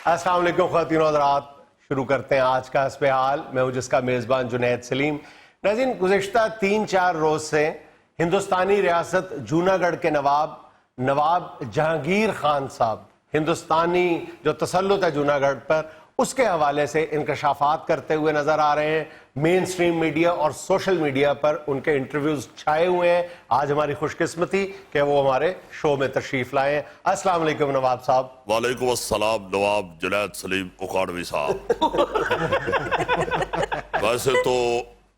अस्सलाम वालेकुम ख़वातीन और हज़रात, शुरू करते हैं आज का हस्बे हाल। मैं हूं जिसका मेज़बान जुनैद सलीम। नाज़रीन, गुज़िश्ता 3-4 रोज़ से हिंदुस्तानी रियासत जूनागढ़ के नवाब जहांगीर खान साहब, हिंदुस्तानी जो तसल्लुत है जूनागढ़ पर, उसके हवाले से इंकशाफात करते हुए नजर आ रहे हैं। मेन स्ट्रीम मीडिया और सोशल मीडिया पर उनके इंटरव्यूज छाए हुए हैं। आज हमारी खुशकिस्मती कि वो हमारे शो में तशरीफ लाए हैं। अस्सलाम वालेकुम नवाब साहब। वालेकुम अस्सलाम नवाब जुनैद सलीम उखाड़वी साहब। वैसे तो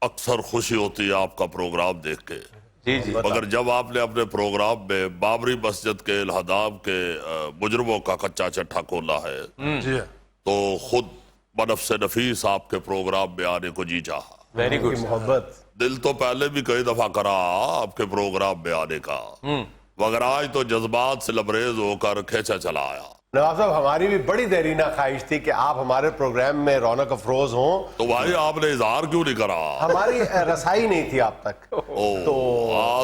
अक्सर खुशी होती है आपका प्रोग्राम देख के, जी मगर जब आपने अपने प्रोग्राम में बाबरी मस्जिद के इल्हादाम के मुजरमों का कच्चा चट्टा खोला है तो खुद बनफ्स नफीस आपके प्रोग्राम में आने को जी चाहा। वेरी गुड मोहब्बत। दिल तो पहले भी कई दफा करा आपके प्रोग्राम में आने का, मगर आज तो जज्बात से लबरेज होकर खींचा चला आया। नवाब साहब, हमारी भी बड़ी देरीना ख्वाहिश थी कि आप हमारे प्रोग्राम में रौनक अफरोज हों, तो भाई आपने इजहार क्यों नहीं करा? हमारी रसाई नहीं थी आप तक। तो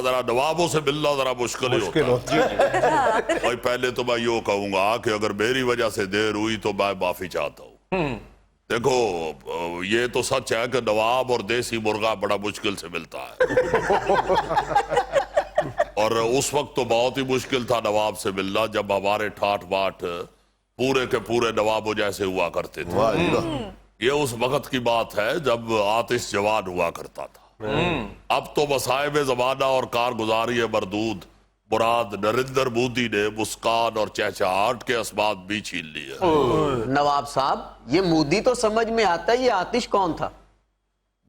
जरा नवाबों से मिलना जरा मुश्किल होता है। भाई पहले तो मैं यो कहूंगा कि अगर मेरी वजह से देर हुई तो मैं माफी चाहता हूँ। देखो, ये तो सच है कि नवाब और देसी मुर्गा बड़ा मुश्किल से मिलता है। और उस वक्त तो बहुत ही मुश्किल था नवाब से मिलना जब हमारे ठाठ बाट पूरे के पूरे नवाबों जैसे हुआ करते थे। ये उस वक्त की बात है जब आतिश जवान हुआ करता था। अब तो मसाइब जमाना और कारगुजारी मरदूद मुराद नरेंद्र मोदी ने मुस्कान और चहचहाट के असबाब भी छीन लिए। नवाब साहब, ये मोदी तो समझ में आता है, ये आतिश कौन था?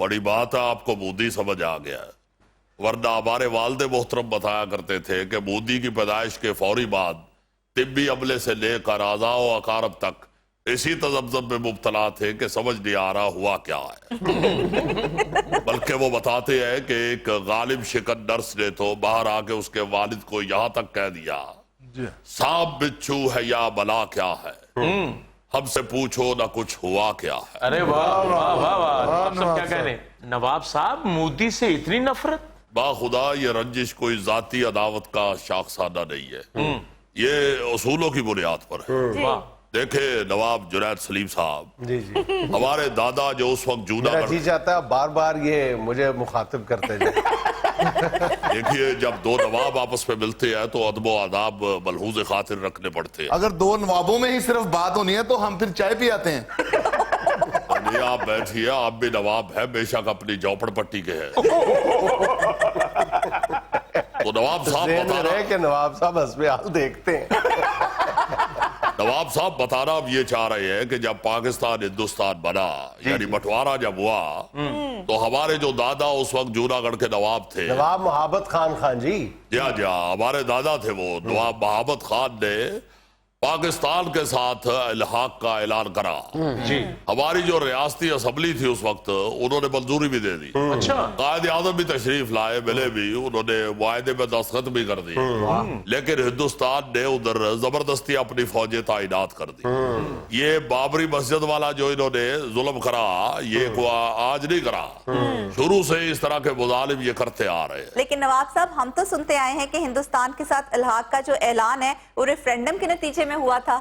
बड़ी बात है आपको मोदी समझ आ गया है, वरना हमारे वालिद मोहतरम बताया करते थे कि मोदी की पैदाइश के फौरी बाद तिब्बी अमले से लेकर आज़ाओ अकारब तक इसी तजब्जब में मुब्तला थे कि समझ नहीं आ रहा हुआ क्या है। बल्कि वो बताते हैं कि एक गालिब शिकन नर्स ने तो बाहर आके उसके वालिद को यहां तक कह दिया, सांप बिच्छू है या बला क्या है, हमसे पूछो ना कुछ हुआ क्या है। अरे वाह वाह वाह वाह, सब क्या कह रहे हैं नवाब साहब, मोदी से इतनी नफरत? बाखुदा ये रंजिश कोई जाती अदावत का शाखसाना नहीं है, ये उसूलों की बुनियाद पर है। देखे नवाब जुनैद सलीम साहब, जी जी, हमारे दादा जो उस वक्त जूनागढ़, जी चाहता है बार बार ये मुझे मुखातिब करते जाए। देखिए जब दो नवाब आपस में मिलते हैं तो अदब आदाब मलहूज खातिर रखने पड़ते हैं। अगर दो नवाबों में ही सिर्फ बात होनी है तो हम फिर चाय पी आते हैं। नहीं, आप बैठिए, आप भी नवाब है, बेशक अपनी झोपड़पट्टी के हैं। तो नवाब साहब रहे कि नवाब साहब हस्बे हाल देखते हैं। नवाब साहब बताना अब ये चाह रहे हैं कि जब पाकिस्तान हिंदुस्तान बना, यानी बंटवारा जब हुआ, तो हमारे जो दादा उस वक्त जूनागढ़ के नवाब थे, नवाब मोहब्बत खान जी, जी हमारे दादा थे वो नवाब मोहब्बत खान ने पाकिस्तान के साथ इल्हाक का ऐलान करा। जी, हमारी जो रियासती असम्बली थी उस वक्त, उन्होंने मंजूरी भी दे दी। अच्छा, कायद आज़म भी तशरीफ लाए, मिले भी, उन्होंने मुआहदे में दस्तखत भी कर दी। लेकिन हिंदुस्तान ने उधर जबरदस्ती अपनी फौजें तैनात कर दी। ये बाबरी मस्जिद वाला जो इन्होंने जुल्म करा, ये को आज नहीं करा, शुरू से इस तरह के मुजालिम ये करते आ रहे हैं। लेकिन नवाब साहब, हम तो सुनते आए हैं कि हिंदुस्तान के साथ इल्हाक का जो ऐलान है वो रेफरेंडम के नतीजे में हुआ था।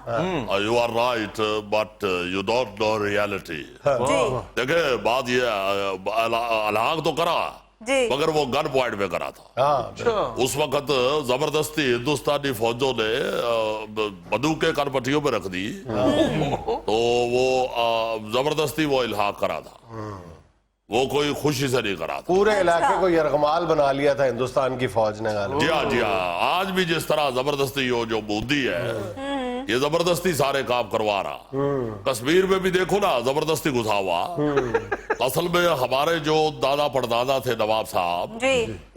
You are right, but you don't know reality. जी देखिए बात ये इल्हाक तो करा, जी, मगर वो गन पॉइंट में करा था। उस वक्त जबरदस्ती हिंदुस्तानी फौजों ने बंदूकें कनपट्टियों में रख दी, तो वो जबरदस्ती वो इल्हाक करा था, वो कोई खुशी से नहीं करा था। पूरे इलाके को यरगमाल बना लिया था हिंदुस्तान की फौज ने। जी हाँ, आज भी जिस तरह जबरदस्ती जो मोदी है ये जबरदस्ती सारे काम करवा रहा। कश्मीर में भी देखो ना, जबरदस्ती घुसा हुआ। असल में हमारे जो दादा परदादा थे नवाब साहब,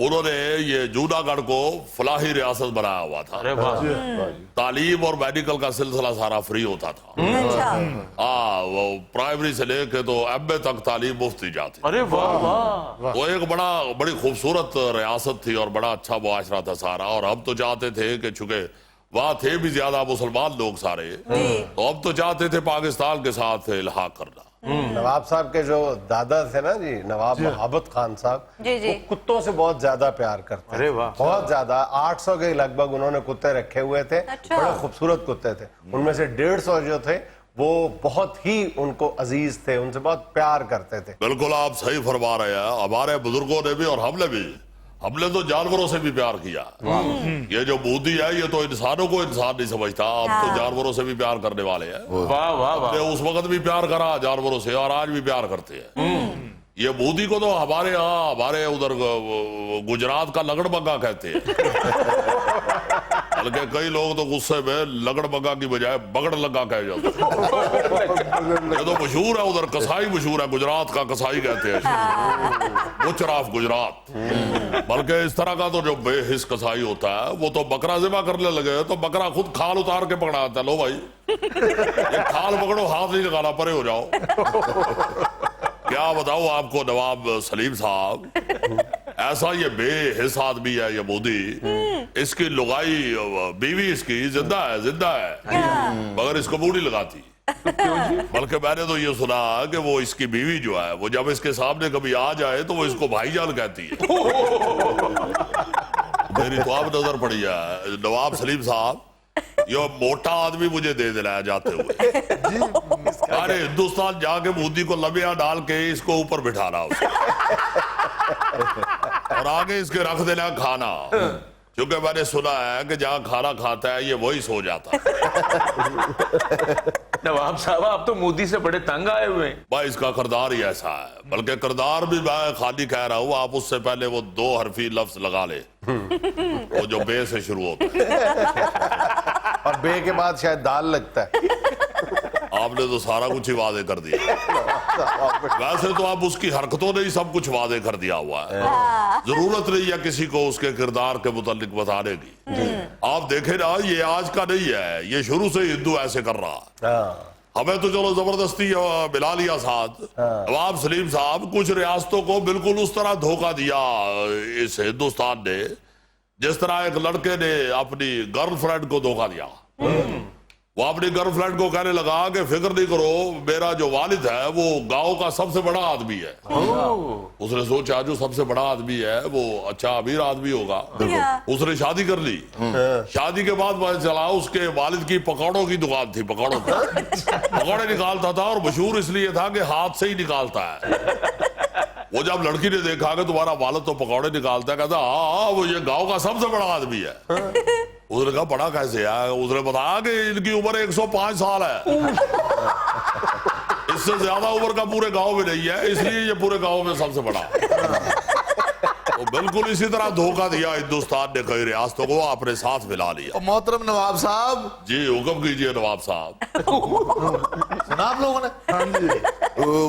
उन्होंने ये जूनागढ़ को फलाही रियासत बनाया हुआ था। अरे वाह, तालीम और मेडिकल का सिलसिला सारा फ्री होता था। हाँ, वो प्राइमरी से लेके तो एमए तक तालीम मुफ्त दी जाती। अरे वाह वाह, वो एक बड़ी खूबसूरत रियासत थी और बड़ा अच्छा मुआशरा था सारा। और हम तो चाहते थे कि चूंकि वहां थे भी ज्यादा मुसलमान लोग सारे, तो हम तो चाहते थे पाकिस्तान के साथ इल्हाक करना। नवाब साहब के जो दादा थे ना जी, नवाब मोहब्बत खान साहब, वो कुत्तों से बहुत ज्यादा प्यार करते थे, बहुत ज्यादा। 800 के लगभग उन्होंने कुत्ते रखे हुए थे। बड़े खूबसूरत कुत्ते थे। उनमें से 150 जो थे वो बहुत ही उनको अजीज थे, उनसे बहुत प्यार करते थे। बिल्कुल आप सही फरमा रहे हैं। हमारे बुजुर्गों ने भी और हमने तो जानवरों से भी प्यार किया। ये जो मोदी है ये तो इंसानों को इंसान नहीं समझता, हम तो जानवरों से भी प्यार करने वाले हैं। वाह वाह वाह। हमने उस वक्त भी प्यार करा जानवरों से और आज भी प्यार करते हैं। ये मोदी को तो हमारे उधर गुजरात का लगड़बग्गा कहते हैं। बल्कि कई लोग तो गुस्से में लगड़बग्गा की बजाय बगड़ लगा कह जाते हैं। ये तो मशहूर है उधर, कसाई मशहूर है, गुजरात का कसाई कहते हैं, गुजरात गुजरात। बल्कि इस तरह का तो जो बेहिस कसाई होता है वो तो बकरा ज़िबा करने लगे तो बकरा खुद खाल उतार के पकड़ाता है, लो भाई ये खाल पकड़ो, हाथ नहीं लगाना, परे हो जाओ। क्या बताऊं आपको नवाब सलीम साहब, ऐसा ये बेहिस आदमी है ये मोदी। इसकी लुगाई बीवी इसकी जिंदा है मगर इसको मुंह नहीं लगाती। बल्कि मैंने तो ये सुना कि वो इसकी बीवी जो है वो जब इसके सामने कभी आ जाए तो वो इसको भाईजान कहती है। मेरी तो आप नजर पड़ी है नवाब सलीम साहब, ये मोटा आदमी मुझे दे दिलाया जाते हुए। अरे हिंदुस्तान जाके मोदी को लबिया डाल के इसको ऊपर बिठाना और आगे इसके रख देना खाना, क्योंकि मैंने सुना है कि जहाँ खाना खाता है ये वही सो जाता है। नवाब साहब आप तो मोदी से बड़े तंग आए हुए हैं। भाई इसका किरदार ही ऐसा है, बल्कि किरदार भी मैं खाली कह रहा हूँ, आप उससे पहले वो 2 हरफी लफ्ज लगा ले वो जो बे से शुरू होता है और बे के बाद शायद दाल लगता है। आपने तो सारा कुछ ही वादे कर दिया। वैसे तो आप उसकी हरकतों ने ही सब कुछ वादे कर दिया हुआ है, जरूरत नहीं है किसी को उसके किरदार के मुतालिक बताने की। आप देखें ना, ये आज का नहीं है, ये शुरू से हिंदू ऐसे कर रहा। हमें तो चलो जबरदस्ती मिला लिया साथ। नवाब सलीम साहब कुछ रियासतों को बिल्कुल उस तरह धोखा दिया इस हिंदुस्तान ने जिस तरह एक लड़के ने अपनी गर्लफ्रेंड को धोखा दिया। वो अपनी गर्लफ्रेंड को कहने लगा कि फिक्र नहीं करो, मेरा जो वालिद है वो गांव का सबसे बड़ा आदमी है। उसने सोचा जो सबसे बड़ा आदमी है वो अच्छा अमीर आदमी होगा। उसने शादी कर ली। शादी के बाद पता चला उसके वालिद की पकौड़ों की दुकान थी, पकौड़े निकालता था और मशहूर इसलिए था कि हाथ से ही निकालता है। वो जब लड़की ने देखा कि तुम्हारा वालिद तो पकौड़े निकालता है, कहता हाँ वो ये गाँव का सबसे बड़ा आदमी है। उसने कहा बड़ा कैसे है? उसने बताया कि इनकी उम्र 105 साल है। इससे ज्यादा उम्र का पूरे गांव में नहीं है, इसलिए ये पूरे गांव में सबसे बड़ा। तो बिल्कुल इसी तरह धोखा दिया हिंदुस्तान ने कई रियासतों को, अपने साथ मिला लिया। मोहतरम नवाब साहब जी हुक्म कीजिए नवाब साहब। सुना आप लोगों ने? हाँ जी।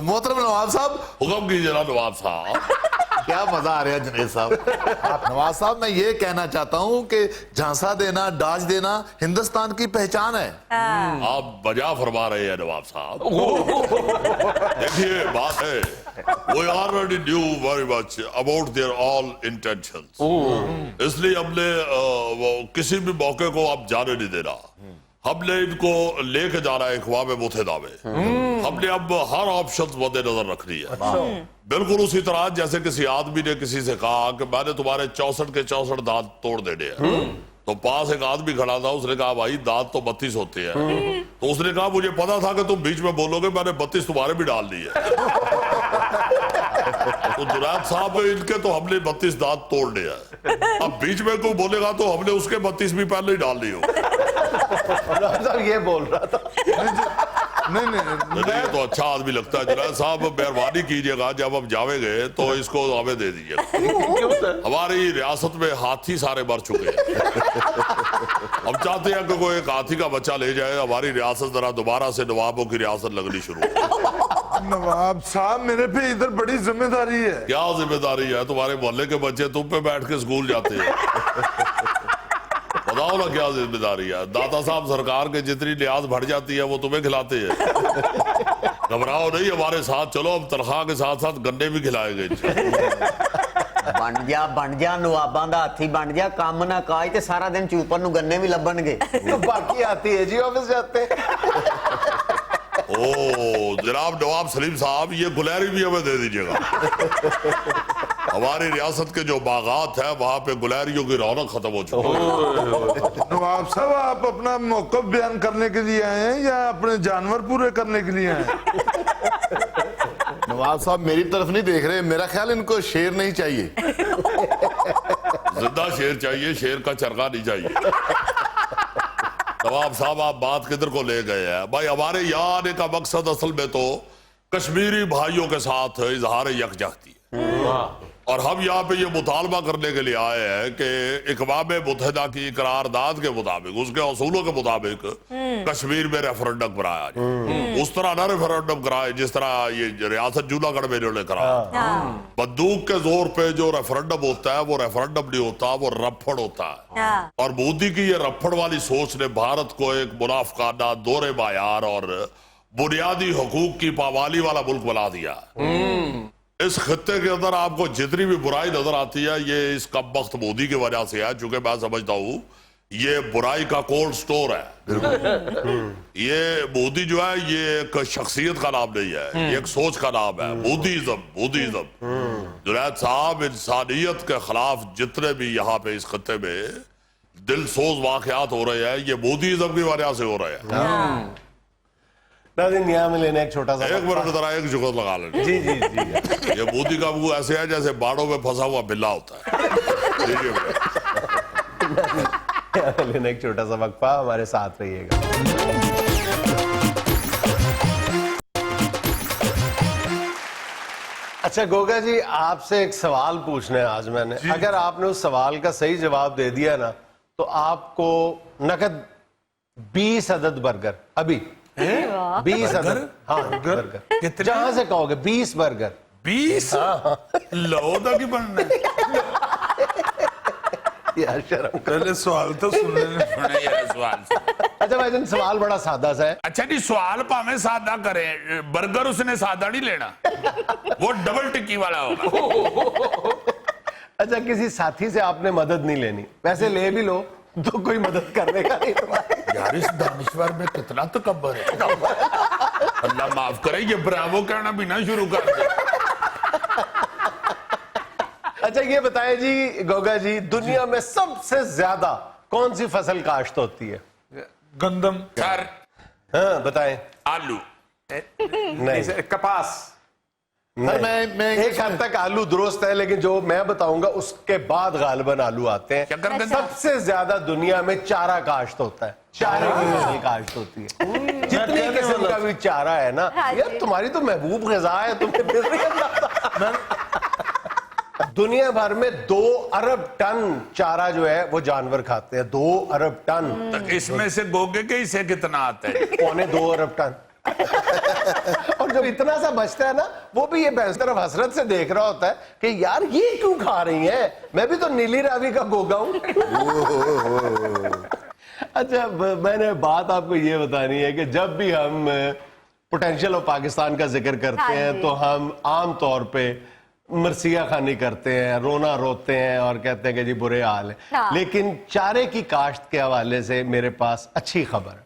मोहतरम नवाब साहब हुक्म कीजिए ना नवाब साहब। क्या मजा आ रहा है जुनेद साहब। नवाज साहब मैं ये कहना चाहता हूँ कि झांसा देना, दाज देना हिंदुस्तान की पहचान है। आप बजा फरमा रहे हैं नवाब साहब। देखिए बात है, we already knew very much about their all intentions। इसलिए हमने किसी भी मौके को आप जाने नहीं देना। हमने इनको लेके जाना है अक़वाम मुत्तहिदा में। हमने अब हर ऑप्शन मद्देनजर रखनी है। बिल्कुल उसी तरह जैसे किसी आदमी ने किसी से कहा कि मैंने तुम्हारे 64 के 64 दांत तोड़ देने हैं, तो पास एक आदमी खड़ा था, उसने कहा भाई दांत तो 32 होते हैं। तो उसने कहा मुझे पता था कि तुम बीच में बोलोगे, मैंने 32 तुम्हारे भी डाल दिए। तो जुनैद साहब इनके तो हमने 32 दांत तोड़ दिया, अब बीच में कोई बोलेगा तो हमने उसके 32 भी पहले ही डाल दिए। ये बोल रहा था। नहीं ये तो अच्छा आदमी लगता है। जुनैद साहब मेहरबानी कीजिएगा, जब हम जावेंगे तो इसको हमें दे दीजिएगा। हमारी रियासत में हाथी सारे मर चुके हैं। हम चाहते हैं कि कोई एक हाथी का बच्चा ले जाए, हमारी रियासत जरा दोबारा से नवाबों की रियासत लगनी शुरू हो। नवाब साहब मेरे पे इधर बड़ी जिम्मेदारी है। क्या जिम्मेदारी है? तुम्हारे मोहल्ले के बच्चे तुम पे बैठ के स्कूल जाते हैं। बताओ ना क्या जिम्मेदारी है? दाता साहब सरकार के जितनी लिहाज बढ़ जाती है वो तुम्हें खिलाते हैं। घबराओ नहीं, हमारे साथ चलो, हम तनख्वाह के साथ साथ गन्ने भी खिलाएंगे। बन जा नवाबां दा हाथी बन जा, काम ना काज ते सारा दिन चूपन नूं गन्ने भी लभणगे। तो बाकी आती है जी ऑफिस जाते हैं। ओ जनाब नवाब सलीम साहब, ये गुलहरी भी हमें दे दीजिएगा। हमारी रियासत के जो बागात है वहां पे गुलहरियों की रौनक खत्म हो चुकी है। नवाब साहब आप अपना मौकफ बयान करने के लिए आए हैं या अपने जानवर पूरे करने के लिए आए हैं? नवाब साहब मेरी तरफ नहीं देख रहे, मेरा ख्याल इनको शेर नहीं चाहिए। जिंदा शेर चाहिए, शेर का चरगा नहीं चाहिए। नवाब साहब आप बात किधर को ले गए हैं भाई? हमारे यहाँ आने का मकसद असल में तो कश्मीरी भाइयों के साथ इजहार यकजहती है, और हम यहाँ पे ये मुतालबा करने के लिए आए हैं कि इक़वाम मुत्तहिदा की करारदाद के मुताबिक, उसके असूलों के मुताबिक कश्मीर में रेफरेंडम कराया जाए। उस तरह ना रेफरेंडम कराए जिस तरह ये रियासत जूनागढ़ में इन्होंने कराया। बंदूक के जोर पे जो रेफरेंडम होता है वो रेफरेंडम नहीं होता, वो रफड़ होता है। और मोदी की ये रफड़ वाली सोच ने भारत को एक मुनाफिकाना, दोहरे मायार और बुनियादी हुकूक की पामाली वाला मुल्क बना दिया। इस खत्ते के अंदर आपको जितनी भी बुराई नजर आती है ये इस कमबख्त मोदी की वजह से है, चूंकि मैं समझता हूं ये बुराई का कोल्ड स्टोर है। ये मोदी जो है ये एक शख्सियत का नाम नहीं है, ये एक सोच का नाम है। मोदीज़म। जुनैद साहब, इंसानियत के खिलाफ जितने भी यहाँ पे इस खत्ते में दिल सोज वाकयात हो रहे हैं, ये मोदीज़म की वजह से हो रहे हैं। नाज़रीन, यहाँ में लेने एक छोटा सा एक मिनट जरा एक जुगत लगा लेना। जी जी जी। ये मोदी का मुंह ऐसे है जैसे बाड़ों में फंसा हुआ बिल्ला होता है। देखिए यहाँ में लेने एक छोटा सा वक्फा, हमारे साथ रहिएगा। अच्छा गोगा जी, आपसे एक सवाल पूछना है आज मैंने। अगर आपने उस सवाल का सही जवाब दे दिया ना तो आपको नकद 20 अदद बर्गर, अभी 20 अदद, हाँ बर्गर, जहां से कहोगे 20 बर्गर। 20 लौदा की बनना यार शर्म कर। पहले सवाल तो सुन लेने। सुने यार सवाल। अच्छा भाईजान, सवाल बड़ा सादा सा है। अच्छा जी, सवाल भावे सादा करें, बर्गर उसने सादा नहीं लेना, वो डबल टिक्की वाला होगा। अच्छा, किसी साथी से आपने मदद नहीं लेनी, वैसे ले भी लो तो कोई मदद करने का नहीं तुम्हारी। यार इस दानिश्वर में कितना तकब्बर है। अल्लाह माफ करे, ये ब्रावो कहना भी ना शुरू कर दे। अच्छा ये बताएं जी गोगा जी, दुनिया में सबसे ज्यादा कौन सी फसल काश्त होती है? गंदम। सर हाँ बताएं। आलू। नहीं, कपास। सर मैं एक हद तक आलू दुरुस्त है, लेकिन जो मैं बताऊंगा उसके बाद गालिबन आलू आते हैं। शकरकंद। सबसे ज्यादा दुनिया में चारा काश्त होता है, चारे की फसल काश्त होती है। जितनी किस्म का भी चारा है ना, यार तुम्हारी तो महबूब ग़िज़ा है, तुम्हें फिर नहीं आता। दुनिया भर में 2 अरब टन चारा जो है वो जानवर खाते हैं, 2 अरब टन। तो इसमें से गोगे के हिस्से कितना आता है? 2.25 अरब टन। और जब इतना सा बचता है ना, वो भी ये भैंस तरफ हसरत से देख रहा होता है कि यार ये क्यों खा रही है, मैं भी तो नीली रावी का गोगा हूं। अच्छा मैंने बात आपको ये बतानी है कि जब भी हम पोटेंशियल ऑफ पाकिस्तान का जिक्र करते हैं तो हम आम तौर पे मरसिया खानी करते हैं, रोना रोते हैं और कहते हैं कि जी बुरे हाल है। लेकिन चारे की काश्त के हवाले से मेरे पास अच्छी खबर है।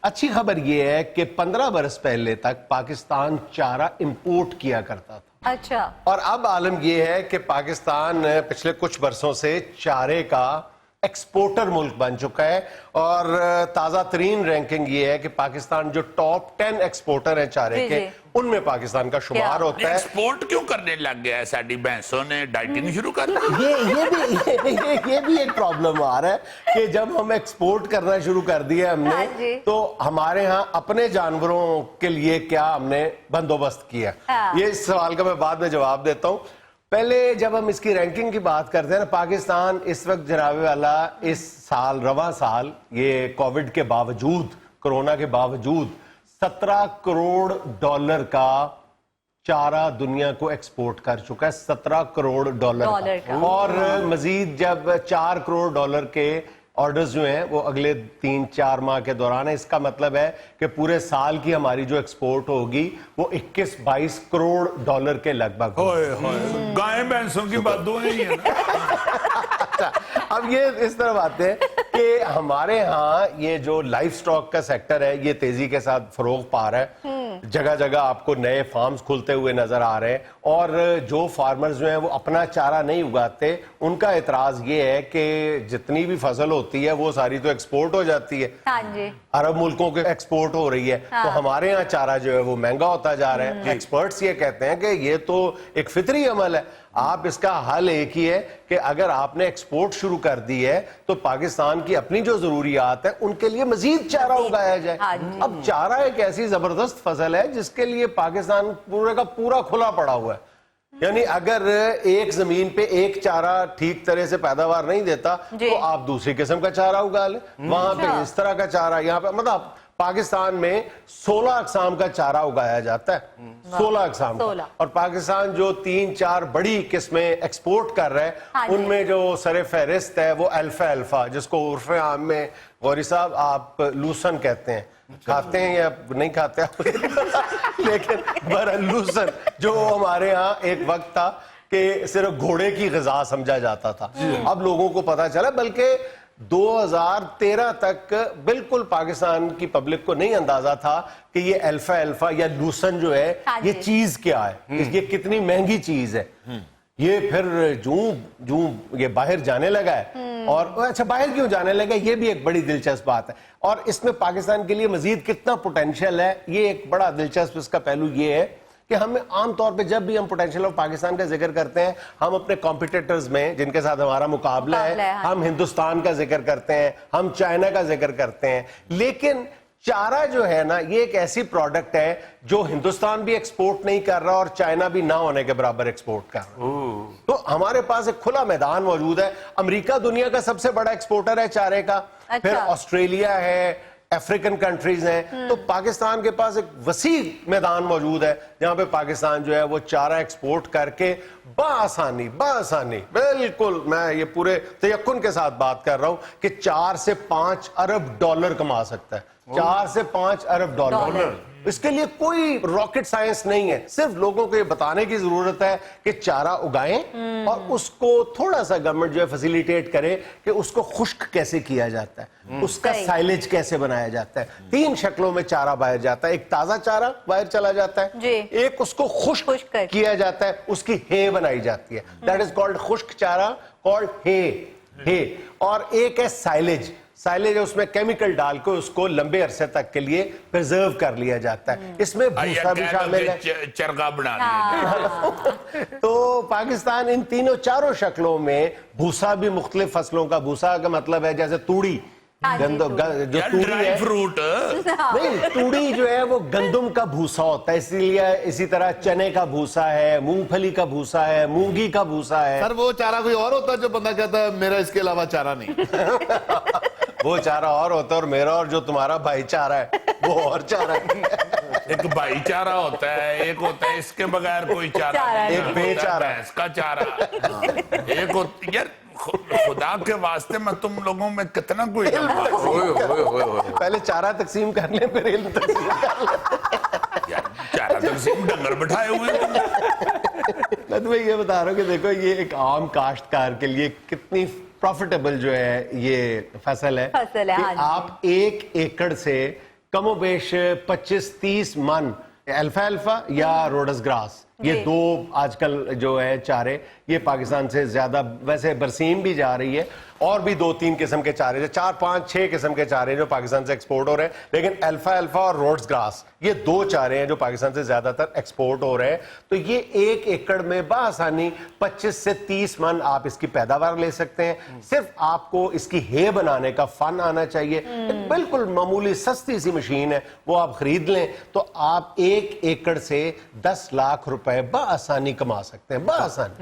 अच्छी खबर यह है कि 15 बरस पहले तक पाकिस्तान चारा इंपोर्ट किया करता था। अच्छा। और अब आलम यह है कि पाकिस्तान पिछले कुछ बरसों से चारे का एक्सपोर्टर मुल्क बन चुका है। और ताजा तरीन रैंकिंग ये है कि पाकिस्तान जो टॉप 10 एक्सपोर्टर है चारे के, उनमें पाकिस्तान का शुमार होता है। एक्सपोर्ट क्यों करने लग गया है? साडी भैंसों ने डाइटिंग शुरू कर दी। ये भी एक प्रॉब्लम आ रहा है कि जब हम एक्सपोर्ट करना शुरू कर दिया हमने, तो हमारे यहाँ अपने जानवरों के लिए क्या हमने बंदोबस्त किया। ये इस सवाल का मैं बाद में जवाब देता हूँ। पहले जब हम इसकी रैंकिंग की बात करते हैं ना, पाकिस्तान इस वक्त जनाबे वाला इस साल, रवां साल, ये कोविड के बावजूद, कोरोना के बावजूद 17 करोड़ डॉलर का चारा दुनिया को एक्सपोर्ट कर चुका है। 17 करोड़ डॉलर का। और मजीद जब 4 करोड़ डॉलर के ऑर्डर्स जो हैं वो अगले 3-4 माह के दौरान है। इसका मतलब है कि पूरे साल की हमारी जो एक्सपोर्ट होगी वो 21-22 करोड़ डॉलर के लगभग। गाय भैंसों की बात दो है अच्छा, अब ये इस तरफ आते हैं कि हमारे यहाँ ये जो लाइफ स्टॉक का सेक्टर है ये तेजी के साथ फरोग पा रहा है। जगह जगह आपको नए फार्म्स खुलते हुए नजर आ रहे हैं और जो फार्मर्स जो हैं वो अपना चारा नहीं उगाते, उनका एतराज ये है कि जितनी भी फसल होती है वो सारी तो एक्सपोर्ट हो जाती है। हाँ जी। अरब मुल्कों के एक्सपोर्ट हो रही है। तो हमारे यहाँ चारा जो है वो महंगा होता जा रहा है। एक्सपर्ट्स ये कहते हैं कि ये तो एक फितरी अमल है। आप इसका हल एक ही है कि अगर आपने एक्सपोर्ट शुरू कर दी है तो पाकिस्तान की अपनी जो जरूरियात है उनके लिए मजीद चारा उगाया जाए। हाँ जी। अब चारा एक ऐसी जबरदस्त फसल है जिसके लिए पाकिस्तान पूरे का पूरा खुला पड़ा हुआ है। यानी अगर एक जमीन पे एक चारा ठीक तरह से पैदावार नहीं देता तो आप दूसरी किस्म का चारा उगा लें, वहां पे इस तरह का चारा, यहाँ पे मतलब पाकिस्तान में 16 अक़साम का चारा उगाया जाता है। 16 अक़साम का। और पाकिस्तान जो 3-4 बड़ी किस्में एक्सपोर्ट कर रहा है उनमें जो सरे फहरिस्त है वो अल्फा अल्फा, जिसको उर्फ आम में गौरी साहब आप लूसन कहते हैं, खाते हैं या नहीं खाते लेकिन बहरहाल लूसन, जो हमारे यहाँ एक वक्त था कि सिर्फ घोड़े की ग़िज़ा समझा जाता था। अब लोगों को पता चला, बल्कि 2013 तक बिल्कुल पाकिस्तान की पब्लिक को नहीं अंदाजा था कि ये अल्फा अल्फा या लूसन जो है ये चीज क्या है, ये कितनी महंगी चीज है। ये फिर जूं ये बाहर जाने लगा है। और अच्छा, बाहर क्यों जाने लगा, ये भी एक बड़ी दिलचस्प बात है। और इसमें पाकिस्तान के लिए मजीद कितना पोटेंशियल है, ये एक बड़ा दिलचस्प इसका पहलू ये है कि हमें आमतौर पे जब भी हम पोटेंशियल ऑफ पाकिस्तान का जिक्र करते हैं, हम अपने कॉम्पिटिटर्स में जिनके साथ हमारा मुकाबला है, हम हिंदुस्तान का जिक्र करते हैं, हम चाइना का जिक्र करते हैं। लेकिन चारा जो है ना, ये एक ऐसी प्रोडक्ट है जो हिंदुस्तान भी एक्सपोर्ट नहीं कर रहा और चाइना भी ना होने के बराबर एक्सपोर्ट कर रहा। तो हमारे पास एक खुला मैदान मौजूद है। अमेरिका दुनिया का सबसे बड़ा एक्सपोर्टर है चारे का। फिर ऑस्ट्रेलिया है, अफ्रीकन कंट्रीज हैं। तो पाकिस्तान के पास एक वसी मैदान मौजूद है जहां पे पाकिस्तान जो है वो चारा एक्सपोर्ट करके बासानी बिल्कुल, मैं ये पूरे तयक्कुन के साथ बात कर रहा हूं कि 4 से 5 अरब डॉलर कमा सकता है। 4 से 5 अरब डॉलर। इसके लिए कोई रॉकेट साइंस नहीं है, सिर्फ लोगों को ये बताने की जरूरत है कि चारा उगाएं और उसको थोड़ा सा गवर्नमेंट जो है फैसिलिटेट करे कि उसको खुश्क कैसे किया जाता है, उसका साइलेज कैसे बनाया जाता है। 3 शक्लों में चारा बाहर जाता है। एक ताजा चारा बाहर चला जाता है, एक उसको खुश्क किया जाता है, उसकी हे बनाई जाती है, दैट इज कॉल्ड खुश्क चारा, कॉल्ड हे। और एक है साइलेज। साइलेज है, उसमें केमिकल डाल के उसको लंबे अरसे तक के लिए प्रिजर्व कर लिया जाता है। इसमें भूसा भी शामिल है, चरगा बना लिया। तो पाकिस्तान इन 3-4 शक्लों में भूसा भी मुख्तलिफ फसलों का, भूसा का मतलब है जैसे तूड़ी, जो तूड़ी है, फ्रूट नहीं, तूड़ी जो है वो गंदुम का भूसा होता है, इसीलिए इसी तरह चने का भूसा है, मूंगफली का भूसा है, मूंगी का भूसा है। सर वो चारा कोई और होता है जो बंदा कहता है मेरा इसके अलावा चारा नहीं वो चारा और होता है और मेरा और जो तुम्हारा भाईचारा है वो और चारा है। एक भाईचारा होता है, एक होता है इसके बगैर कोई चारा नहीं, एक बेचारा, इसका चारा, एक यार खुदा के वास्ते मैं तुम लोगों में कितना कोई पहले चारा तकसीम कर ले फिर इल्म तकसीम कर ले। यार चारा तकसीम डंगर बिठाए हुए मैं तुम्हें ये बता रहा हूँ कि देखो ये एक आम काश्तकार के लिए कितनी प्रॉफिटेबल जो है ये फसल है कि आप 1 एकड़ से कमोबेश 25-30 मन अल्फा अल्फा या रोडस ग्रास, ये 2 आजकल जो है चारे, ये पाकिस्तान से ज्यादा, वैसे बरसीम भी जा रही है और भी 2-3 किस्म के चारे, 4-5-6 किस्म के चारे जो पाकिस्तान से एक्सपोर्ट हो रहे हैं। लेकिन अल्फा अल्फा और रोड्स ग्रास ये 2 चारे हैं जो पाकिस्तान से ज्यादातर एक्सपोर्ट हो रहे हैं। तो ये 1 एकड़ में बासानी 25 से 30 मन आप इसकी पैदावार ले सकते हैं। सिर्फ आपको इसकी हे बनाने का फन आना चाहिए। एक बिल्कुल मामूली सस्ती सी मशीन है, वो आप खरीद लें तो आप 1 एकड़ से 10 लाख रुपए बासानी कमा सकते हैं, बासानी।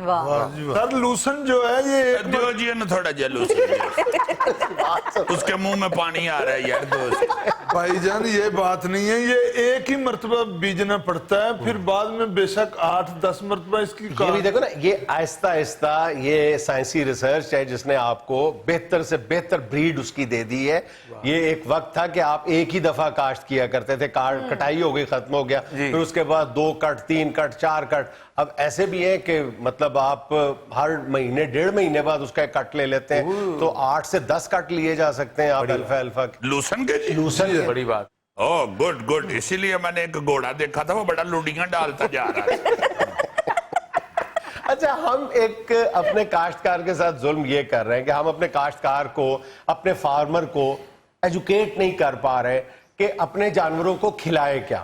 सर लूसन जो है ये दियो जी ने थोड़ा जेलूस उसके मुंह में पानी आ रहा है यार दोस्त। भाईजान ये बात नहीं है, ये एक ही मर्तबा बीजना पड़ता है, फिर बाद में बेशक 8-10 मर्तबा इसकी ये भी देखो ना, ये आहिस्ता आहिस्ता ये साइंसी रिसर्च है जिसने आपको बेहतर से बेहतर ब्रीड उसकी दे दी है। ये एक वक्त था कि आप एक ही दफा काश्त किया करते थे, कटाई हो गई, खत्म हो गया, फिर उसके बाद 2 कट 3 कट 4 कट। अब ऐसे भी है कि मतलब आप हर महीने 1.5 महीने बाद उसका एक कट ले लेते हैं, तो 8 से 10 कट लिए जा सकते हैं आप अल्फा अल्फा लूसन के जी, लूसन के। बड़ी बात। ओह गुड गुड, इसीलिए मैंने एक घोड़ा देखा था वो बड़ा लुडियां डालता जा रहा है। अच्छा, हम एक अपने काश्तकार के साथ जुल्म ये कर रहे हैं कि हम अपने काश्तकार को, अपने फार्मर को एजुकेट नहीं कर पा रहे कि अपने जानवरों को खिलाए क्या।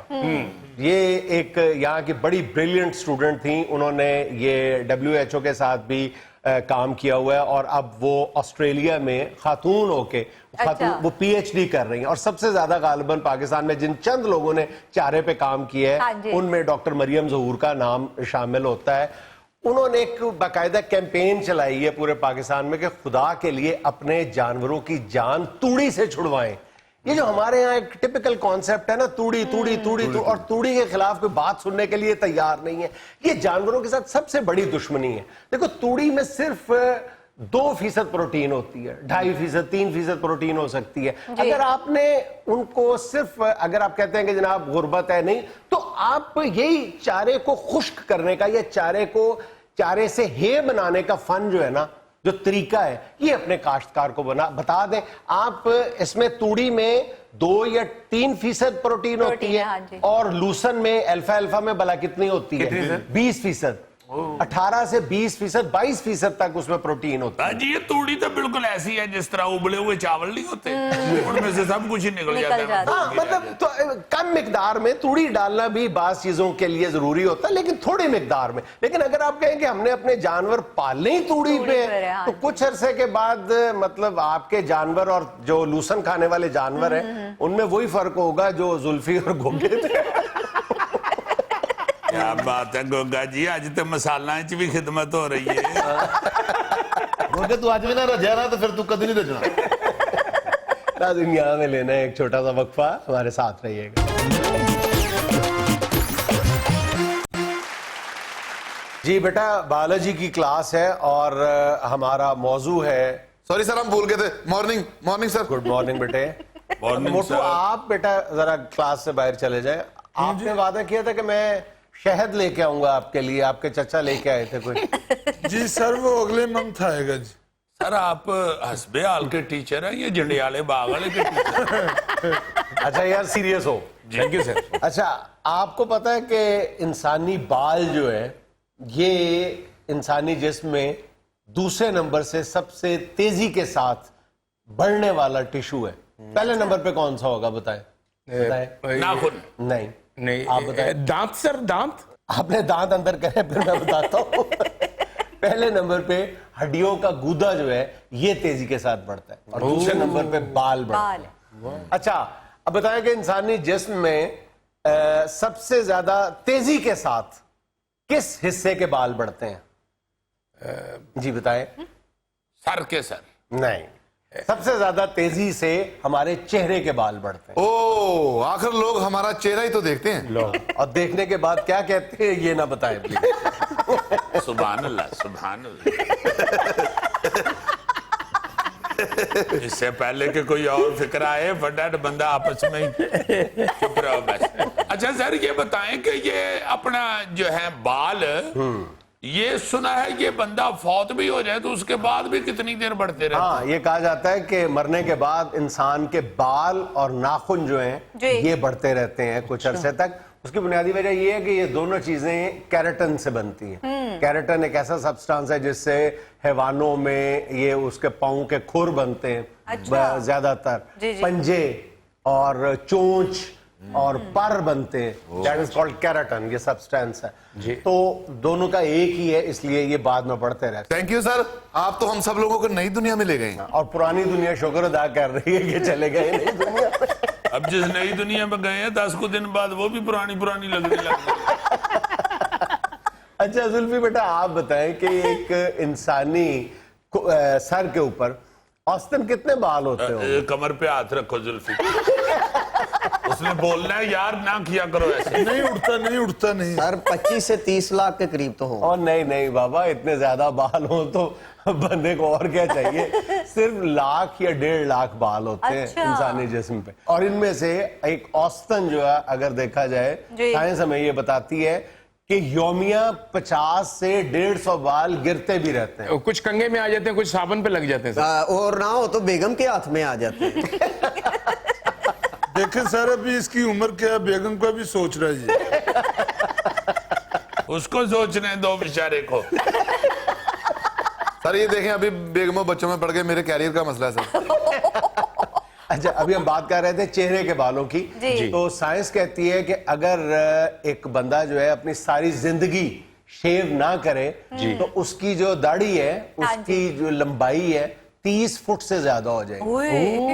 ये एक यहाँ की बड़ी ब्रिलियंट स्टूडेंट थी, उन्होंने ये WHO के साथ भी काम किया हुआ है और अब वो ऑस्ट्रेलिया में खातून होके वो PhD कर रही हैं। और सबसे ज्यादा गालिबन पाकिस्तान में जिन चंद लोगों ने चारे पे काम किया है उनमें डॉक्टर मरियम ज़हूर का नाम शामिल होता है। उन्होंने एक बाकायदा कैंपेन चलाई है पूरे पाकिस्तान में कि खुदा के लिए अपने जानवरों की जान तूड़ी से छुड़वाएं। ये जो हमारे यहाँ एक टिपिकल कॉन्सेप्ट है ना, तूड़ी तूड़ी तूड़ी और तूड़ी के खिलाफ कोई बात सुनने के लिए तैयार नहीं है। ये जानवरों के साथ सबसे बड़ी दुश्मनी है। देखो, तूड़ी में सिर्फ 2% प्रोटीन होती है, 2.5%, 3% प्रोटीन हो सकती है। अगर आपने उनको सिर्फ, अगर आप कहते हैं कि जनाब गुर्बत है नहीं, तो आप यही चारे को खुश्क करने का या चारे से हे बनाने का फन जो है ना, जो तरीका है, ये अपने काश्तकार को बता दें। आप इसमें तूड़ी में 2 या 3% प्रोटीन होती है और लूसन में अल्फा में भला कितनी होती है? 20%। 18 से 20%, 22% तक उसमें प्रोटीन होता है। जी, ये तूड़ी तो बिल्कुल ऐसी है जिस तरह उबले हुए चावल नहीं होते, उनमें से सब कुछ ही निकल जाता है। हाँ, मतलब तो कम मिकदार में तूड़ी डालना भी बाज़ चीजों के लिए जरूरी होता है, लेकिन थोड़ी मिकदार में। लेकिन अगर आप कहें कि हमने अपने जानवर पालने ही तूड़ी पे, तो कुछ अरसे के बाद मतलब आपके जानवर और जो लूसन खाने वाले जानवर हैं उनमें वही फर्क होगा जो जुल्फी और गोगे थे। क्या बात है गोगा जी, आज तो मसाला च भी खिदमत हो रही है। गोगे तू आज भी ना रजा ना, तो फिर तू कभी नहीं रजना। नाज़रीन, यहाँ में लेना है एक छोटा सा वक्फा, हमारे साथ रहिएगा। जी बेटा, बायोलॉजी की क्लास है और हमारा मौजू है। सॉरी सर, हम भूल गए थे। Morning morning sir. Good morning बेटे। मॉर्निंग मोटू, आप बेटा जरा क्लास से बाहर चले जाए। आपने वादा किया था कि मैं शहद लेके आऊंगा आपके लिए, आपके चचा लेके आए थे कोई। जी सर, वो अगले मंथ आएगा जी। सर, आप हसबे हाल के टीचर हैं, ये जंडियाले बाग वाले के टीचर। अच्छा यार, सीरियस हो। Thank you sir. अच्छा, आपको पता है कि इंसानी बाल जो है ये इंसानी जिस्म में दूसरे नंबर से सबसे तेजी के साथ बढ़ने वाला टिश्यू है। पहले नंबर पे कौन सा होगा बताएं? नाखून। नहीं, आप बताएं। दांत सर, दांत। आपने दांत अंदर करे, फिर मैं बताता हूँ। पहले नंबर पे हड्डियों का गूदा जो है ये तेजी के साथ बढ़ता है और दूसरे नंबर पे बाल बढ़ते हैं। अच्छा, अब बताएं कि इंसानी जिस्म में सबसे ज्यादा तेजी के साथ किस हिस्से के बाल बढ़ते हैं? जी बताएं। सर के सर। नहीं, सबसे ज्यादा तेजी से हमारे चेहरे के बाल बढ़ते हैं। ओ, आखिर लोग हमारा चेहरा ही तो देखते हैं। लो, और देखने के बाद क्या कहते हैं ये ना बताएं प्लीज। सुभान अल्लाह, सुभान अल्लाह। इससे पहले कि कोई और फिक्र आए, फटाफट बंदा आपस में ही चुप रहो बस। अच्छा सर, ये बताएं कि ये अपना जो है बाल, ये सुना है कि बंदा फौत भी हो जाए तो उसके बाद भी कितनी देर बढ़ते रहते हैं? हाँ, ये कहा जाता है कि मरने के बाद इंसान के बाल और नाखून जो हैं ये बढ़ते रहते हैं कुछ अरसे तक। उसकी बुनियादी वजह ये है कि ये दोनों चीजें केराटिन से बनती हैं। केराटिन एक ऐसा सब्सटेंस है जिससे हैवानों में ये उसके पाँव के खुर बनते हैं, ज्यादातर पंजे और चोंच और पर बनते हैं। दैट इज कॉल्ड केराटिन, ये सब्सटेंस है। तो दोनों का एक ही है, इसलिए ये बाद में बढ़ते रहते हैं। थैंक यू सर, आप तो हम सब लोगों को नई दुनिया में ले गए हैं। और पुरानी दुनिया शुक्र अदा कर रही है कि चले गए नई दुनिया में। अब जिस नई दुनिया में गए हैं 10 दिन बाद वो भी पुरानी पुरानी लगने लगी। अच्छा जुल्फी बेटा, आप बताएं कि एक इंसानी सर के ऊपर औसतन कितने बाल होते हो? कमर पे हाथ रखो जुल्फी। उसने बोलना है यार, ना किया करो ऐसे। नहीं उठता नहीं। सर 25 से 30 लाख के करीब तो हो। और नहीं बाबा, इतने ज्यादा बाल हो तो बंदे को और क्या चाहिए। सिर्फ 1 या 1.5 लाख बाल होते हैं इंसानी जिस्म पे। और इनमें से एक औसतन जो है अगर देखा जाए, साइंस हमें ये बताती है कि योमिया 50 से 150 बाल गिरते भी रहते हैं। कुछ कंगे में आ जाते हैं, कुछ साबुन पे लग जाते हैं सर। और ना हो तो बेगम के हाथ में आ जाते हैं। देखें सर, अभी इसकी उम्र क्या है, बेगम को भी सोच रहा है। उसको सोचने दो बेचारे को। सर ये देखें अभी बेगमों बच्चों में पड़ गए, मेरे कैरियर का मसला है सर। अच्छा, अभी हम बात कर रहे थे चेहरे के बालों की। जी। तो साइंस कहती है कि अगर एक बंदा जो है अपनी सारी जिंदगी शेव ना करे तो उसकी जो दाढ़ी है उसकी जो लंबाई है 30 फुट से ज्यादा हो जाएगी।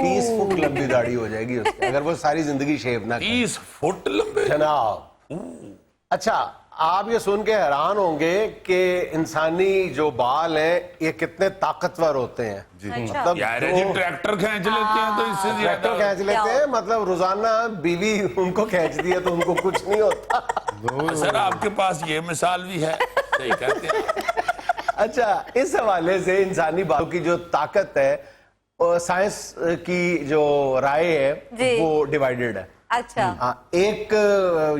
30 फुट लंबी दाढ़ी हो जाएगी उसकी, अगर वो सारी जिंदगी शेव ना करे। 30 फुट लंबे। जनाब, अच्छा आप ये सुन के हैरान होंगे कि इंसानी जो बाल हैं ये कितने ताकतवर होते हैं। मतलब यार जी ट्रैक्टर खींच लेते हैं तो इससे ट्रैक्टर ज्यादा। खींच लेते हैं, मतलब रोजाना बीवी उनको खींच दी है तो उनको कुछ नहीं होता। सर आपके पास ये मिसाल भी है, सही कहते हैं। अच्छा, इस हवाले से इंसानी बालों की जो ताकत है और साइंस की जो राय है जी। वो डिवाइडेड है। अच्छा। हाँ, एक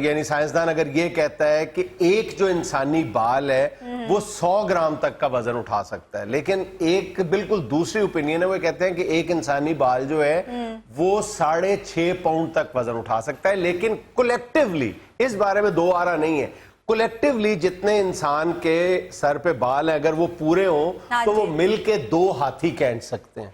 यानी साइंसदान अगर ये कहता है कि एक जो इंसानी बाल है वो 100 ग्राम तक का वजन उठा सकता है, लेकिन एक बिल्कुल दूसरी ओपिनियन है, वो कहते हैं कि एक इंसानी बाल जो है वो 6.5 पाउंड तक वजन उठा सकता है। लेकिन कलेक्टिवली, इस बारे में दो आरा नहीं है, कलेक्टिवली जितने इंसान के सर पे बाल हैं अगर वो पूरे हों हाँ तो वो जी। मिल के 2 हाथी खींच सकते हैं।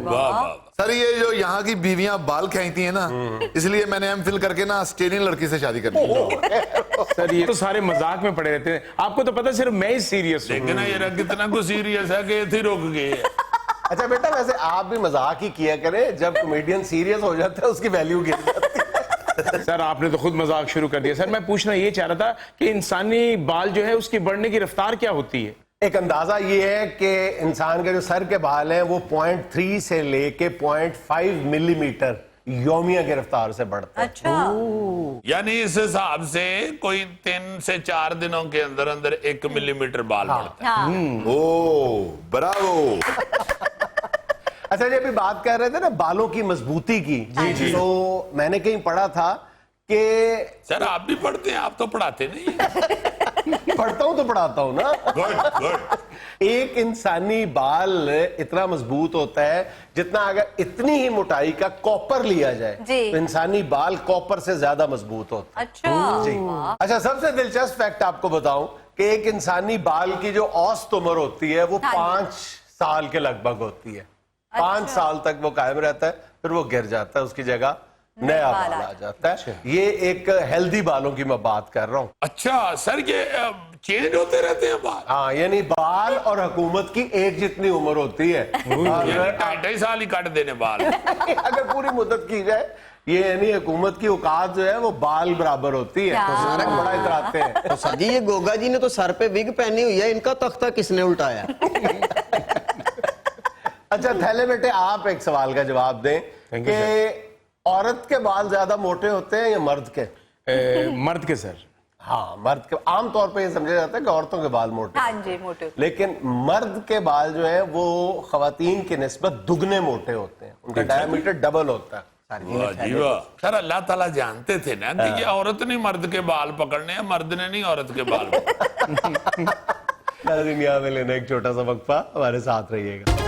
वाह वाह। सर ये जो यहाँ की बीवियां बाल खींचती हैं ना, इसलिए मैंने एमफिल करके ना ऑस्ट्रेलियन लड़की से शादी कर ली। सर ये तो सारे मजाक में पड़े रहते हैं, आपको तो पता सिर्फ मैं ही सीरियस हूँ। लेकिन ये कितना कुछ सीरियस है कि थी रुक गए। अच्छा बेटा, वैसे आप भी मजाक ही किया करें, जब कॉमेडियन सीरियस हो जाता है उसकी वैल्यू गिर जाती है। सर आपने तो खुद मजाक शुरू कर दिया। सर मैं पूछना ये चाह रहा था कि इंसानी बाल जो है उसकी बढ़ने की रफ्तार क्या होती है? एक अंदाजा ये है कि इंसान के जो सर के बाल हैं वो 0.3 से लेके 0.5 मिलीमीटर यौमिया की रफ्तार से बढ़ता है। अच्छा। यानी इस हिसाब से कोई 3 से 4 दिनों के अंदर अंदर 1 मिलीमीटर बाल बढ़ता है। हाँ। ओ ब्रावो। अच्छा, जब भी बात कर रहे थे ना बालों की मजबूती की, जी तो मैंने कहीं पढ़ा था कि सर आप भी पढ़ते हैं, आप तो पढ़ाते नहीं हैं। पढ़ता हूं तो पढ़ाता हूं ना। Good good. एक इंसानी बाल इतना मजबूत होता है जितना अगर इतनी ही मोटाई का कॉपर लिया जाए जी। तो इंसानी बाल कॉपर से ज्यादा मजबूत होता है। अच्छा। जी। अच्छा, सबसे दिलचस्प फैक्ट आपको बताऊं कि एक इंसानी बाल की जो औसत उम्र होती है वो हाँ जी। 5 साल के लगभग होती है। 5 साल तक वो कायम रहता है, फिर वो गिर जाता है, उसकी जगह नया बाल आ जाता है। ये एक हेल्दी बालों की मैं बात कर रहा हूं। अच्छा सर ये चेंज होते रहते हैं बाल? हाँ, यानी बाल और हुकूमत की एक जितनी उम्र होती है। यानी 2.5 साल ही काट देने बाल। अगर पूरी मुद्दत की जाए, ये यानी हुकूमत की औकात जो है वो बाल बराबर होती है, तो सारा बड़ा इतराते हैं। तो सर जी ये गोगा जी ने तो सर पे विग पहनी हुई है, इनका तख्ता किसने उल्टाया? अच्छा थैले बेटे, आप एक सवाल का जवाब दें कि औरत के बाल ज्यादा मोटे होते हैं या मर्द के? मर्द के सर। हाँ, मर्द के आमतौर पे ये समझा जाता है कि औरतों के बाल मोटे, हाँ जी, मोटे। लेकिन मर्द के बाल जो है वो खवातीन की निस्बत दुगने मोटे होते हैं, उनका डायमीटर डबल होता है। वाह जी वाह। सर अल्लाह ताला जानते थे ना कि ये औरत ने मर्द के बाल पकड़ने हैं, मर्द ने नहीं औरत के बाल पकड़ने। नाज़रीन, यहाँ में लेना एक छोटा सा वक्फा, हमारे साथ रहिएगा।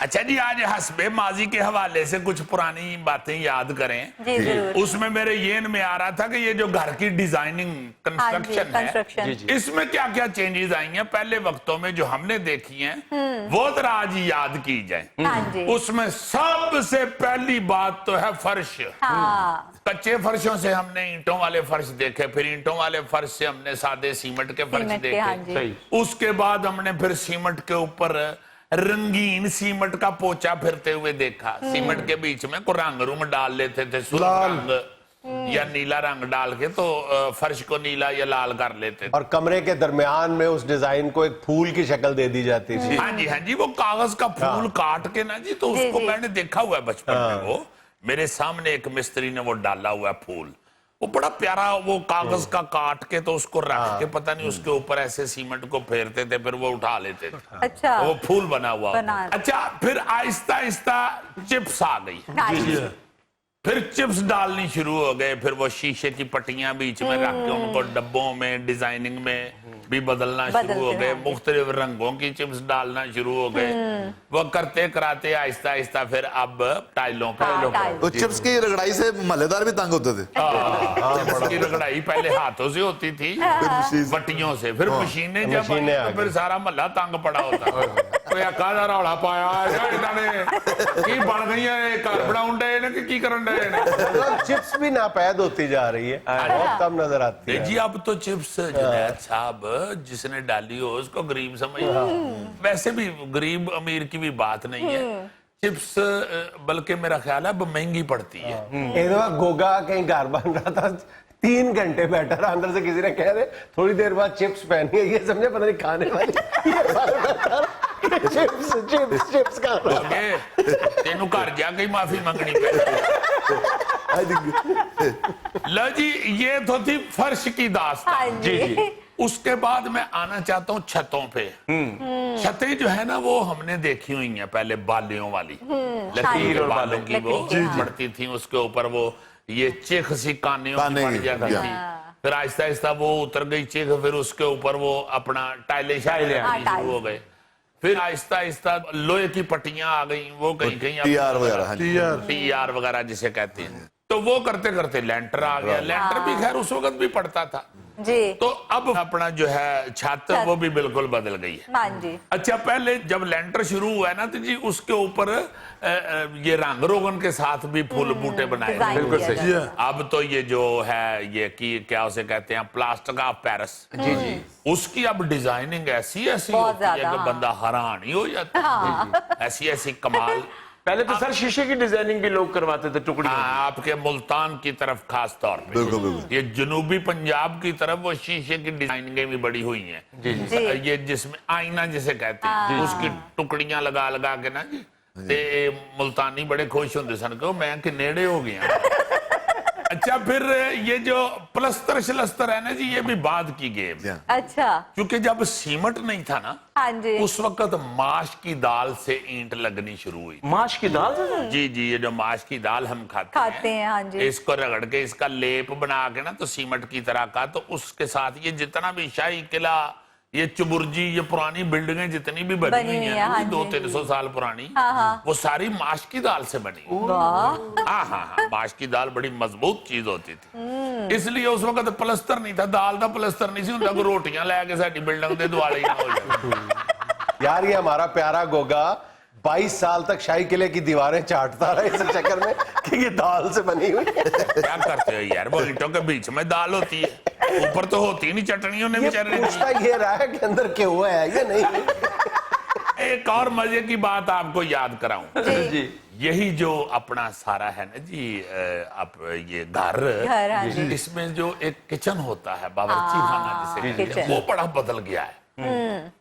अच्छा जी, आज हस्बे माजी के हवाले से कुछ पुरानी बातें याद करें। जी जरूर। उसमें मेरे येन में आ रहा था कि ये जो घर की डिजाइनिंग कंस्ट्रक्शन है, कंस्ट्रक्शन। इसमें क्या क्या चेंजेस आई हैं पहले वक्तों में जो हमने देखी हैं, वो जरा आज याद की जाए। हाँ जी। उसमें सबसे पहली बात तो है फर्श। हाँ। कच्चे फर्शों से हमने ईंटों वाले फर्श देखे, फिर ईंटों वाले फर्श से हमने सादे सीमेंट के फर्श सीमेंट के, हाँ जी। देखे। उसके बाद हमने फिर सीमेंट के ऊपर रंगीन सीमेंट का पोचा फिरते हुए देखा। सीमेंट के बीच में को रंग रूम डाल लेते थे, सुर्ख रंग या नीला रंग डाल के तो फर्श को नीला या लाल कर लेते थे। और कमरे के दरमियान में उस डिजाइन को एक फूल की शक्ल दे दी जाती थी। हाँ जी हाँ जी, वो कागज का फूल काट के ना जी, तो जी, उसको जी। मैंने देखा हुआ है बचपन में। वो मेरे सामने एक मिस्त्री ने वो डाला हुआ है फूल, वो बड़ा प्यारा, वो कागज का काट के तो उसको रख के पता नहीं उसके ऊपर ऐसे सीमेंट को फेरते थे, फिर वो उठा लेते थे। अच्छा। वो फूल बना हुआ। बना। अच्छा, फिर आहिस्ता आहिस्ता चिप्स आ गई। हाँ जी। फिर चिप्स डालनी शुरू हो गए, फिर वो शीशे की पट्टियां बीच में रख के उनको डब्बों में डिजाइनिंग में भी बदलना शुरू हो गए, मुख्तलिफ रंगों की चिप्स डालना शुरू हो गए। वो करते कराते आहिस्ता आहिस्ता फिर अब टाइलों पर तो चिप्स की रगड़ाई से मलेदार भी तंग होते थे। चिप्स की रगड़ाई पहले हाथों से होती थी, बट्टियों से, फिर मशीनें जब आई मशीनें आ तो फिर सारा महला तंग पड़ा होता। कोई अक्का दा रौला पाया इन्हां ने की बन गईयां ने, घर बनाउण डे ने कि की करन डे ने। मतलब चिप्स भी नापैद होती जा रही है, बहुत कम नजर आती है। जी अब तो चिप्स जुनैद साहब जिसने डाली हो उसको गरीब समझ, वैसे भी गरीब अमीर की भी बात नहीं है। चिप्स बल्कि मेरा ख्याल है अब महंगी पड़ती है। एक दफा गोगा कहीं घर बन रहा था, 3 घंटे बैठा रहा, अंदर से किसी ने कह रहे थोड़ी देर बाद चिप्स पहनी है, ये समझे पता नहीं खाने वाली, ये सारा बैठा रहा, चिप्स चिप्स चिप्स खा रहा है। तेनू घर जाके ही माफी मंगनी पड़ेगी। लो जी, ये तो थी फर्श की दास्तान। हाँ जी। उसके बाद मैं आना चाहता हूँ छतों पे। छतें जो है ना वो हमने देखी हुई हैं, पहले बालियों वाली, लकीर और बालों की वो पड़ती थी, उसके ऊपर वो ये चिख सी कानियों की पड़ जाती थी। फिर आहिस्ता आहिस्ता वो उतर गई चिख, फिर उसके ऊपर वो अपना टाइलें शुरू हो गए। फिर आहिस्ता आहिस्ता लोहे की पट्टियां आ गई, वो कहीं कहीं TR वगैरह, TR वगैरह जिसे कहते हैं। तो वो करते करते लेंटर आ गया। लेंटर भी खैर उस वक्त भी पड़ता था जी। तो अब अपना जो है छत वो भी बिल्कुल बदल गई है। हाँ जी। अच्छा, पहले जब लेंटर शुरू हुआ है ना तो जी उसके ऊपर ये रंग रोगन के साथ भी फूल बूटे बनाए डिजाइन गए। किया जाता है। अब तो ये जो है ये की क्या उसे कहते हैं, प्लास्टर ऑफ पेरिस, जी जी, उसकी अब डिजाइनिंग ऐसी ऐसी बहुत होती है ज्यादा, कि बंदा हैरान ही हो जाता है। ऐसी ऐसी कमाल। पहले तो सर शीशे की डिजाइनिंग भी लोग करवाते थे टुकड़ी। आपके मुल्तान की तरफ खास तौर पे, बिल्कुल बिल्कुल। ये जनूबी पंजाब की तरफ वो शीशे की डिजाइनिंग भी बड़ी हुई हैं। ये जिसमें आईना जिसे कहते हैं, उसकी टुकड़ियां लगा लगा के ना जी, ते मुल्तानी बड़े खुश होंगे सन कि मैं कि नेड़े हो गया। अच्छा, फिर ये जो प्लस्तर शलस्तर है ना जी, ये भी बाद की गेम। अच्छा। क्योंकि जब सीमेंट नहीं था ना, हाँ जी। उस वक्त माश की दाल से ईंट लगनी शुरू हुई। माश की दाल? जी जी, ये जो माश की दाल हम खाते हैं, हाँ जी। इसको रगड़ के इसका लेप बना के ना, तो सीमेंट की तरह का, तो उसके साथ ये जितना भी शाही किला, ये चुबुर्जी, ये पुरानी बिल्डिंगें जितनी भी बनी हुई हैं, हाँ 200-300 साल पुरानी, वो सारी माश की दाल से बनी। हाँ, माश की दाल बड़ी मजबूत चीज होती थी, इसलिए उस वक्त प्लस्तर नहीं था, दाल का प्लस्तर नहीं सी हुंदा, कोई रोटियां लैके साडी बिल्डिंग दे दुआले ना हो जाए। यार ये हमारा प्यारा गोगा 22 साल तक शाही किले की दीवारें चाटता रहा इस चक्कर में कि ये दाल से बनी हुई है। क्या करते हो यार, वो ईंटों के बीच में दाल होती है, ऊपर तो होती नहीं, चटनियों ने बेचारे ने पूछता ये रहा है कि अंदर क्या हुआ है या नहीं। एक और मजे की बात आपको याद कराऊं जी, यही जो अपना सारा है ना जी, आप ये घर, इसमें जो एक किचन होता है, बावर्ची खाना जिसे कहते हैं, वो बड़ा बदल गया है।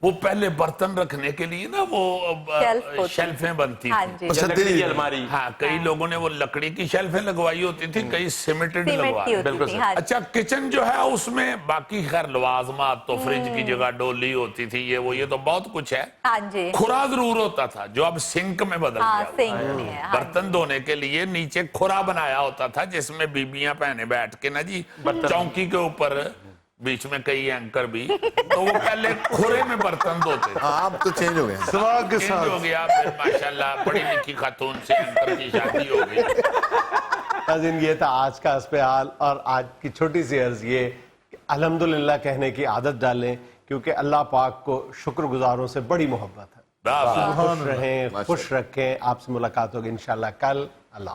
वो पहले बर्तन रखने के लिए ना वो शेल्फें बनती थी, अलमारी। हाँ, कई लोगों ने वो लकड़ी की शेल्फें लगवाई होती थी, कई सीमेंटेड लगवाई। अच्छा, किचन जो है उसमें बाकी खैर लवाजमात तो फ्रिज की जगह डोली होती थी, ये तो बहुत कुछ है। खुरा जरूर होता था जो अब सिंक में बदल गया। बर्तन धोने के लिए नीचे खुरा बनाया होता था, जिसमें बीबियां पहने बैठ के ना जी, चौकी के ऊपर, बीच में कई एंकर भी, तो वो पहले खुरे में बर्तन धोते थे। आप तो चेंज हो गए, चेंज हो गया, फिर माशाल्लाह पढ़ी लिखी खातून से एंकर की शादी हो गई। नाज़रीन, ये था आज का अस्पहाल, और आज की छोटी सी अर्ज ये अल्हम्दुलिल्लाह कहने की आदत डालें, क्योंकि अल्लाह पाक को शुक्रगुजारों से बड़ी मोहब्बत है। खुश रहें, खुश रखें। आपसे मुलाकात होगी इंशाल्लाह कल। अल्लाह।